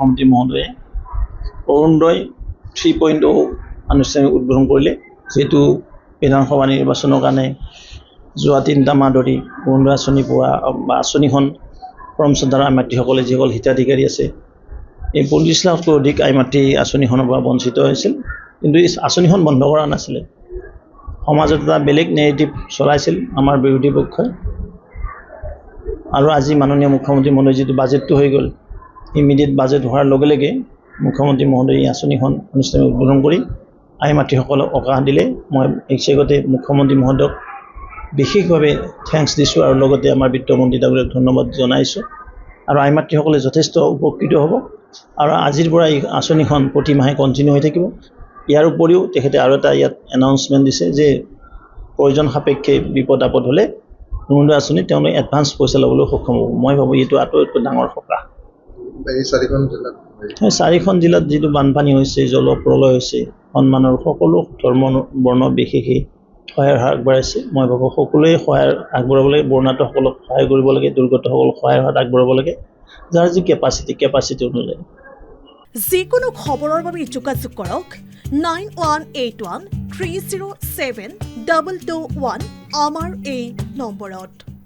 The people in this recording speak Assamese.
মুখ্যমন্ত্ৰী মহোদয়ে অৰুণোদয় 3.0 আনুষ্ঠানিক উদ্বোধন কৰিলে। যিহেতু বিধানসভা নিৰ্বাচনৰ কাৰণে যোৱা 3টা মাহ ধৰি অৰুণোদয় আঁচনি পোৱা বা আঁচনিখন কৰ্মচাৰী আই মাতৃসকলে যিসকল হিতাধিকাৰী আছে, এই 45 লাখতকৈ অধিক আই মাতৃ আঁচনিখনৰ পৰা বঞ্চিত হৈছিল। কিন্তু এই আঁচনিখন বন্ধ কৰা নাছিলে। সমাজত এটা বেলেগ নেৰেটিভ চলাইছিল আমাৰ বিৰোধী পক্ষই। আৰু আজি মাননীয় মুখ্যমন্ত্ৰী মহোদয় যিটো বাজেটটো হৈ গ'ল, ইমিডিয়েট বাজেট হোৱাৰ লগে লগে মুখ্যমন্ত্ৰী মহোদয়ে এই আঁচনিখন আনুষ্ঠানিক উদ্বোধন কৰি আই মাতৃসকলক সকাহ দিলে। মই একচেগতে মুখ্যমন্ত্ৰী মহোদয়ক বিশেষভাৱে থেংকছ দিছোঁ আৰু লগতে আমাৰ বিত্তমন্ত্ৰী ডাঙৰীয়াক ধন্যবাদ জনাইছোঁ। আৰু আই মাতৃসকলে যথেষ্ট উপকৃত হ'ব। আৰু আজিৰ পৰা এই আঁচনিখন প্ৰতি মাহে কণ্টিনিউ হৈ থাকিব। ইয়াৰ উপৰিও তেখেতে আৰু এটা ইয়াত এনাউন্সমেণ্ট দিছে যে প্ৰয়োজন সাপেক্ষে বিপদ আপদ হ'লে অৰুণোদয় আঁচনি তেওঁলোকে এডভান্স পইচা ল'বলৈ সক্ষম হ'ব। মই ভাবোঁ এইটো আটাইতকৈ ডাঙৰ সকাহ। চাৰিখন জিলাত যিটো বানপানী হৈছে, জলপ্ৰলয় হৈছে, সন্মানৰ সকলো ধৰ্ম বৰ্ণ বিশেষে সহায়ৰ হাত আগবঢ়াইছে। মই ভাবোঁ সকলোৱে সহায়ৰ আগবঢ়াব লাগে, বৰ্ণাঢ্যসকলক সহায় কৰিব লাগে, দুৰ্গতসকলক সহায়ৰ হাত আগবঢ়াব লাগে, যাৰ যি কেপাচিটি অনুযায়ী। যিকোনো খবৰৰ বাবে যোগাযোগ কৰক 9181 307 221 আমাৰ এই নম্বৰত।